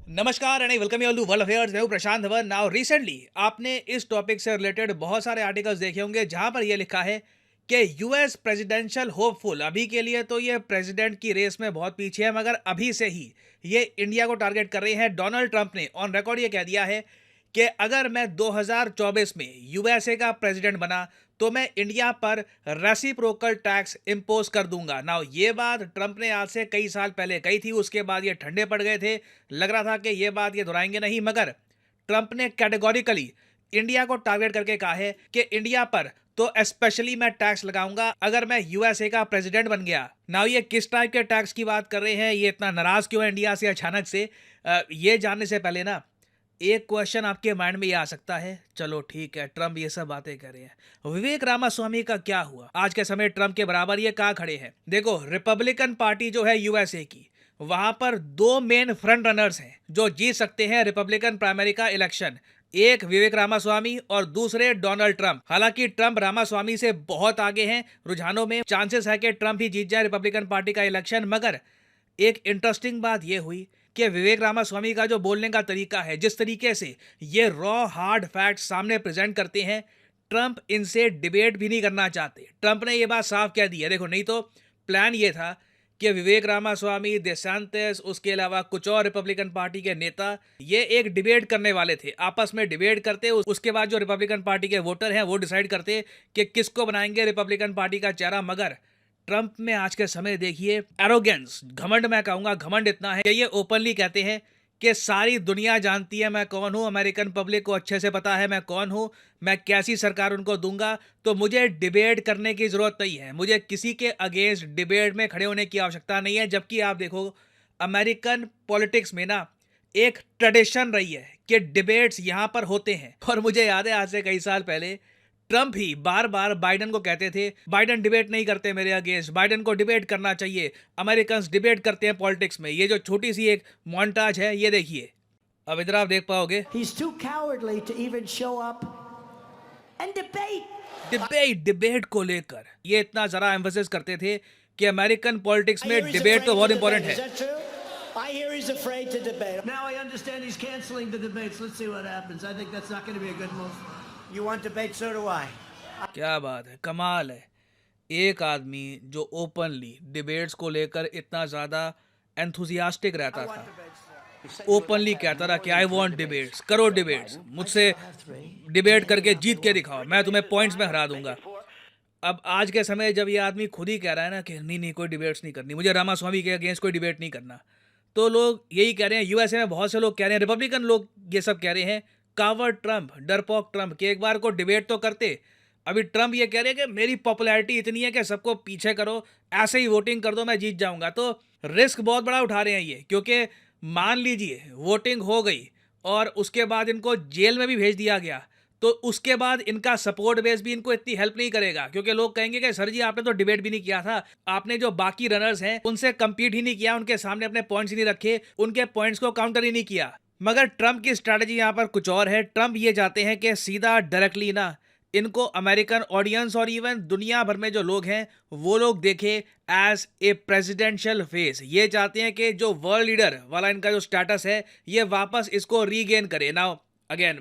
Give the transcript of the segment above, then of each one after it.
नमस्कार and welcome you all to world affairs. मैं हूं प्रशांत धवन। नाउ रिसेंटली आपने इस टॉपिक से रिलेटेड बहुत सारे आर्टिकल्स देखे होंगे जहां पर यह लिखा है कि यूएस प्रेसिडेंशियल होपफुल अभी के लिए तो ये प्रेसिडेंट की रेस में बहुत पीछे है, मगर अभी से ही ये इंडिया को टारगेट कर रहे हैं। डोनाल्ड ट्रंप ने ऑन रिकॉर्ड ये कह दिया है कि अगर मैं 2024 में यूएसए का प्रेसिडेंट बना तो मैं इंडिया पर रेसिप्रोकल टैक्स इंपोज कर दूंगा। नाउ ये बात ट्रंप ने आज से कई साल पहले कही थी, उसके बाद ये ठंडे पड़ गए थे। लग रहा था कि ये बात ये दोहराएंगे नहीं, मगर ट्रंप ने कैटेगोरिकली इंडिया को टारगेट करके कहा है कि इंडिया पर तो स्पेशली मैं टैक्स लगाऊंगा अगर मैं यूएसए का प्रेसिडेंट बन गया। नाउ ये किस टाइप के टैक्स की बात कर रहे हैं, ये इतना नाराज क्यों है इंडिया से अचानक से, ये जानने से पहले ना एक क्वेश्चन आपके माइंड में ये आ सकता है। चलो ठीक है, ट्रम्प ये सब बातें कर रहे हैं, विवेक रामास्वामी का क्या हुआ? आज के समय ट्रम्प के बराबर ये कहाँ खड़े हैं? देखो, रिपब्लिकन पार्टी जो है यूएसए की, वहां पर दो मेन फ्रंट रनर्स हैं जो जीत सकते हैं रिपब्लिकन प्राइमरी का इलेक्शन। एक विवेक रामास्वामी और दूसरे डोनाल्ड ट्रंप। हालांकि ट्रंप रामास्वामी से बहुत आगे हैं रुझानों में, चांसेस है कि ट्रंप ही जीत जाए रिपब्लिकन पार्टी का इलेक्शन। मगर एक इंटरेस्टिंग बात यह हुई कि विवेक रामास्वामी का जो बोलने का तरीका है, जिस तरीके से ये रॉ हार्ड फैक्ट सामने प्रेजेंट करते हैं, ट्रंप इनसे डिबेट भी नहीं करना चाहते। ट्रंप ने ये बात साफ कह दी है। देखो, नहीं तो प्लान ये था कि विवेक रामास्वामी, डेसांटिस, उसके अलावा कुछ और रिपब्लिकन पार्टी के नेता ये एक डिबेट करने वाले थे, आपस में डिबेट करते, उसके बाद जो रिपब्लिकन पार्टी के वोटर हैं वो डिसाइड करते कि किसको बनाएंगे रिपब्लिकन पार्टी का चेहरा। मगर ट्रंप में आज के समय देखिए एरोगेंस, घमंड, मैं कहूंगा घमंड इतना है कि ये ओपनली कहते हैं कि सारी दुनिया जानती है मैं कौन हूं, अमेरिकन पब्लिक को अच्छे से पता है मैं कौन हूं, मैं कैसी सरकार उनको दूंगा, तो मुझे डिबेट करने की जरूरत नहीं है, मुझे किसी के अगेंस्ट डिबेट में खड़े होने की आवश्यकता नहीं है। जबकि आप देखो, अमेरिकन पॉलिटिक्स में ना एक ट्रेडिशन रही है कि डिबेट्स यहां पर होते हैं। और मुझे याद है आज से कई साल पहले ट्रंप ही बार बार बाइडन को कहते थे, बाइडन डिबेट नहीं करते मेरे अगेंस्ट, बाइडन को डिबेट करना चाहिए, अमेरिकन डिबेट करते हैं पॉलिटिक्स में। ये जो छोटी सी एक मोन्टाज है ये देखिए, अब इधर आप देख पाओगे। He's too cowardly to even show up and debate. Debate को लेकर ये इतना जरा एम्फेसिस करते थे कि अमेरिकन पॉलिटिक्स I में hear he's डिबेट afraid तो to बहुत debate. इंपॉर्टेंट Is है। that true? I hear he's afraid to debate. Now I understand he's canceling the debates. Let's see what happens. I think that's not going to be a good move. You want debate? So do I. क्या बात है, कमाल है। एक आदमी जो openly debates को लेकर इतना ज़्यादा एंथुजियास्टिक रहता I want था, debates. ओपनली कहता था कि आई वांट डिबेट्स, करो डिबेट्स, मुझसे डिबेट करके जीत के दिखाओ, मैं तुम्हें पॉइंट्स में हरा दूंगा। अब आज के समय जब ये आदमी खुद ही कह रहा है ना कि नहीं नहीं कोई डिबेट्स नहीं करनी, मुझे रामास्वामी के अगेंस्ट कोई डिबेट नहीं करना, तो लोग यही कह रहे हैं। यूएसए में बहुत से लोग कह रहे हैं, रिपब्लिकन लोग ये सब कह रहे हैं, कावर्ड ट्रंप, डरपोक ट्रंप, कि एक बार को डिबेट तो करते। अभी ट्रंप ये कह रहे हैं कि मेरी पॉपुलैरिटी इतनी है कि सबको पीछे करो, ऐसे ही वोटिंग कर दो, मैं जीत जाऊंगा। तो रिस्क बहुत बड़ा उठा रहे हैं ये, क्योंकि मान लीजिए वोटिंग हो गई और उसके बाद इनको जेल में भी भेज दिया गया, तो उसके बाद इनका सपोर्ट बेस भी इनको इतनी हेल्प नहीं करेगा, क्योंकि लोग कहेंगे कि सर जी आपने तो डिबेट भी नहीं किया था, आपने जो बाकी रनर्स हैं उनसे compete ही नहीं किया, उनके सामने अपने पॉइंट्स ही नहीं रखे, उनके पॉइंट्स को काउंटर ही नहीं किया। मगर ट्रंप की स्ट्रैटेजी यहाँ पर कुछ और है। ट्रंप ये चाहते हैं कि सीधा डायरेक्टली ना इनको अमेरिकन ऑडियंस और इवन दुनिया भर में जो लोग हैं वो लोग देखे एज ए प्रेसिडेंशियल फेस। ये चाहते हैं कि जो वर्ल्ड लीडर वाला इनका जो स्टेटस है ये वापस इसको रीगेन करे। नाउ अगेन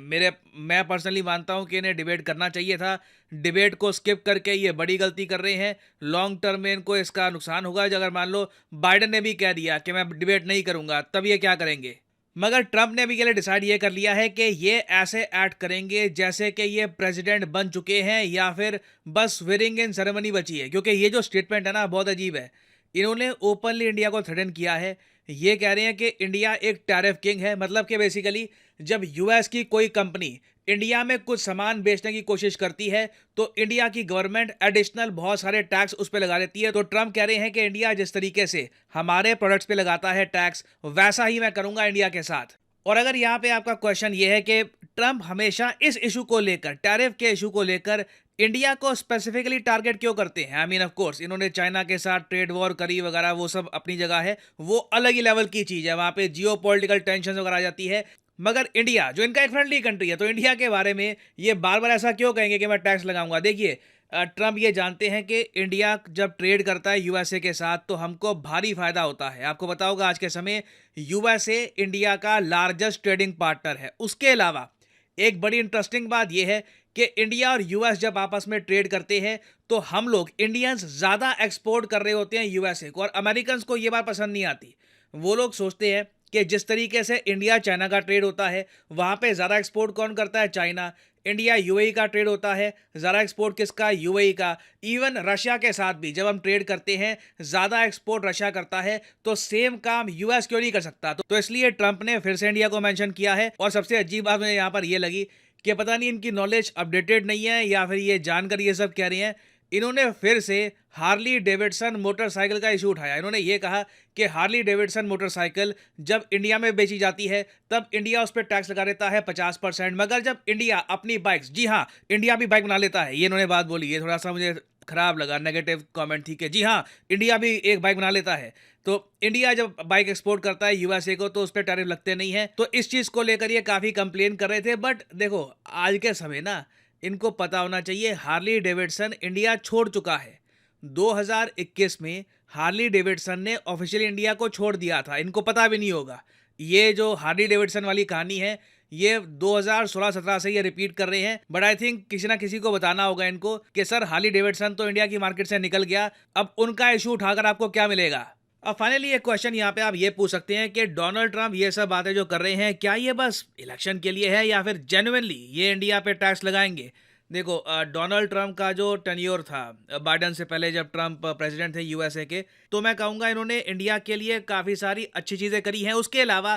मैं पर्सनली मानता हूं कि इन्हें डिबेट करना चाहिए था, डिबेट को स्किप करके ये बड़ी गलती कर रहे हैं। लॉन्ग टर्म में इनको इसका नुकसान होगा। अगर मान लो बाइडन ने भी कह दिया कि मैं डिबेट नहीं करूंगा, तब ये क्या करेंगे? मगर ट्रंप ने भी के लिए डिसाइड ये कर लिया है कि ये ऐसे एक्ट करेंगे जैसे कि ये प्रेसिडेंट बन चुके हैं या फिर बस स्वेरिंग इन सेरेमनी बची है। क्योंकि ये जो स्टेटमेंट है ना बहुत अजीब है। इन्होंने ओपनली इंडिया को थ्रेटन किया है। ये कह रहे हैं कि इंडिया एक टैरिफ किंग है, मतलब कि बेसिकली जब यूएस की कोई कंपनी इंडिया में कुछ सामान बेचने की कोशिश करती है तो इंडिया की गवर्नमेंट एडिशनल बहुत सारे टैक्स उस पर लगा देती है। तो ट्रंप कह रहे हैं कि इंडिया जिस तरीके से हमारे प्रोडक्ट्स पे लगाता है टैक्स, वैसा ही मैं करूंगा इंडिया के साथ। और अगर यहाँ पे आपका क्वेश्चन ये है कि ट्रंप हमेशा इस इशू को लेकर, टैरिफ के इशू को लेकर इंडिया को स्पेसिफिकली टारगेट क्यों करते हैं? आई मीन ऑफ कोर्स इन्होंने चाइना के साथ ट्रेड वॉर करी वगैरह, वो सब अपनी जगह है, वो अलग ही लेवल की चीज़ है, वहाँ पे जियो पॉलिटिकल टेंशन वगैरह आ जाती है। मगर इंडिया जो इनका एक फ्रेंडली कंट्री है, तो इंडिया के बारे में ये बार बार ऐसा क्यों कहेंगे कि मैं टैक्स लगाऊंगा? देखिए, ट्रम्प ये जानते हैं कि इंडिया जब ट्रेड करता है यूएसए के साथ तो हमको भारी फायदा होता है। आपको पता होगा आज के समय यूएसए इंडिया का लार्जेस्ट ट्रेडिंग पार्टनर है। उसके अलावा एक बड़ी इंटरेस्टिंग बात यह है कि इंडिया और यूएस जब आपस में ट्रेड करते हैं तो हम लोग इंडियंस ज़्यादा एक्सपोर्ट कर रहे होते हैं यूएसए को, और अमेरिकन्स को ये बात पसंद नहीं आती। वो लोग सोचते हैं कि जिस तरीके से इंडिया चाइना का ट्रेड होता है वहाँ पे ज़्यादा एक्सपोर्ट कौन करता है? चाइना। इंडिया यूएई का ट्रेड होता है, ज़्यादा एक्सपोर्ट किसका? यूएई का। इवन रशिया के साथ भी जब हम ट्रेड करते हैं ज़्यादा एक्सपोर्ट रशिया करता है, तो सेम काम यूएस क्यों नहीं कर सकता? तो इसलिए ट्रंप ने फिर से इंडिया को मेंशन किया है। और सबसे अजीब बात मुझे यहाँ पर ये लगी कि पता नहीं इनकी नॉलेज अपडेटेड नहीं है या फिर ये जानकर ये सब कह रही हैं। इन्होंने फिर से हार्ली डेविडसन मोटरसाइकिल का इशू उठाया। इन्होंने ये कहा कि हार्ली डेविडसन मोटरसाइकिल जब इंडिया में बेची जाती है तब इंडिया उस पर टैक्स लगा देता है 50%, मगर जब इंडिया अपनी बाइक्स, जी हाँ इंडिया भी बाइक बना लेता है, ये इन्होंने बात बोली। ये थोड़ा सा मुझे खराब लगा, नेगेटिव कमेंट थी कि जी हाँ इंडिया भी एक बाइक बना लेता है। तो इंडिया जब बाइक एक्सपोर्ट करता है यूएसए को तो उस पर टैरिफ लगते नहीं है। तो इस चीज़ को लेकर ये काफ़ी कंप्लेन कर रहे थे। बट देखो आज के समय ना इनको पता होना चाहिए हार्ली डेविडसन इंडिया छोड़ चुका है। 2021 में हार्ली डेविडसन ने ऑफिशियली इंडिया को छोड़ दिया था। इनको पता भी नहीं होगा। ये जो हार्ली डेविडसन वाली कहानी है ये 2016-17 से ये रिपीट कर रहे हैं। बट आई थिंक किसी ना किसी को बताना होगा इनको कि सर हार्ली डेविडसन तो इंडिया की मार्केट से निकल गया, अब उनका इशू उठाकर आपको क्या मिलेगा? अब फाइनली एक क्वेश्चन यहाँ पे आप ये पूछ सकते हैं कि डोनाल्ड ट्रंप ये सब बातें जो कर रहे हैं क्या ये बस इलेक्शन के लिए है या फिर जेन्युइनली ये इंडिया पे टैक्स लगाएंगे? देखो डोनाल्ड ट्रंप का जो टेन्योर था बाइडन से पहले जब ट्रंप प्रेसिडेंट थे यूएसए के, तो मैं कहूँगा इन्होंने इंडिया के लिए काफ़ी सारी अच्छी चीज़ें करी हैं। उसके अलावा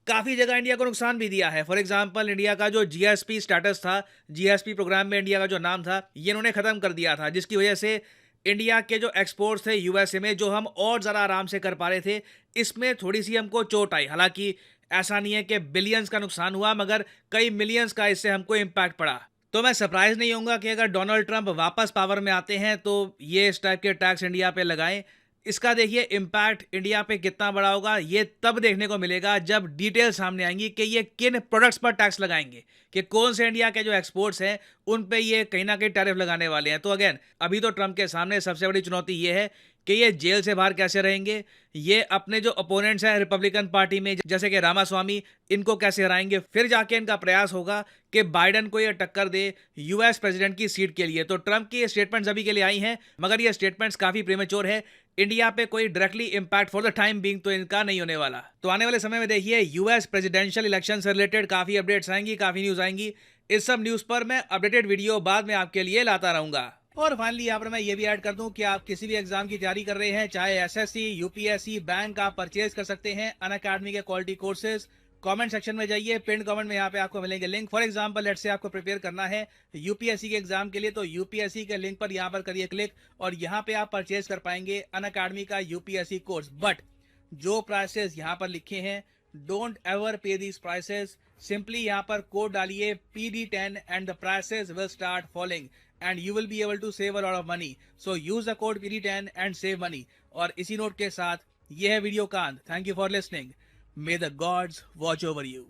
काफ़ी जगह इंडिया को नुकसान भी दिया है। फॉर एग्जांपल इंडिया का जो जीएसपी स्टेटस था, जीएसपी प्रोग्राम में इंडिया का जो नाम था ये इन्होंने ख़त्म कर दिया था, जिसकी वजह से इंडिया के जो एक्सपोर्ट्स थे यूएसए में जो हम और ज़रा आराम से कर पा रहे थे, इसमें थोड़ी सी हमको चोट आई। हालांकि ऐसा नहीं है कि बिलियंस का नुकसान हुआ, मगर कई मिलियंस का इससे हमको इम्पैक्ट पड़ा। तो मैं सरप्राइज नहीं होऊंगा कि अगर डोनाल्ड ट्रंप वापस पावर में आते हैं तो ये इस टाइप के टैक्स इंडिया पे लगाएं। इसका देखिए इम्पैक्ट इंडिया पे कितना बड़ा होगा ये तब देखने को मिलेगा जब डिटेल सामने आएंगी कि ये किन प्रोडक्ट्स पर टैक्स लगाएंगे, कि कौन से इंडिया के जो एक्सपोर्ट्स हैं उन पे ये कहीं ना कहीं टैरिफ लगाने वाले हैं। तो अगेन अभी तो ट्रंप के सामने सबसे बड़ी चुनौती ये है कि ये जेल से बाहर कैसे रहेंगे, ये अपने जो अपोनेंट्स हैं रिपब्लिकन पार्टी में जैसे कि रामास्वामी, इनको कैसे हराएंगे। फिर जाके इनका प्रयास होगा कि बाइडन को ये टक्कर दे यूएस प्रेसिडेंट की सीट के लिए। तो ट्रंप की ये स्टेटमेंट्स अभी के लिए आई हैं, मगर ये स्टेटमेंट्स काफ़ी प्रीमेच्योर है। इंडिया पे कोई directly impact for the time being तो इनका नहीं होने वाला। तो आने वाले समय में देखिए यूएस प्रेसिडेंशियल इलेक्शन से रिलेटेड काफ़ी अपडेट्स आएंगी, काफ़ी न्यूज़ आएंगी। इस सब न्यूज़ पर मैं अपडेटेड वीडियो बाद में आपके लिए लाता रहूँगा। और फाइनली यहाँ पर मैं ये भी ऐड कर दूं कि आप किसी भी एग्जाम की तैयारी कर रहे हैं, चाहे एसएससी, यूपीएससी, बैंक, आप परचेज कर सकते हैं अनअकैडमी के क्वालिटी कोर्सेज। कमेंट सेक्शन में जाइए, पिन कमेंट में यहाँ पे आपको मिलेंगे link. For example let's say आपको प्रिपेयर करना है यूपीएससी के एग्जाम के लिए, तो यूपीएससी के लिंक पर यहाँ पर करिए क्लिक और यहाँ पे आप परचेज कर पाएंगे अनअकैडमी का यूपीएससी कोर्स। बट जो प्राइसेस यहाँ पर लिखे हैं, डोंट एवर पे दीज प्राइसेस। सिंपली यहाँ पर कोड डालिए PD10 and the prices will start falling and you will be able to save a lot of money. So use the code PD10 and save money. और इसी note के साथ ये है video का अंत। Thank you for listening. May the gods watch over you.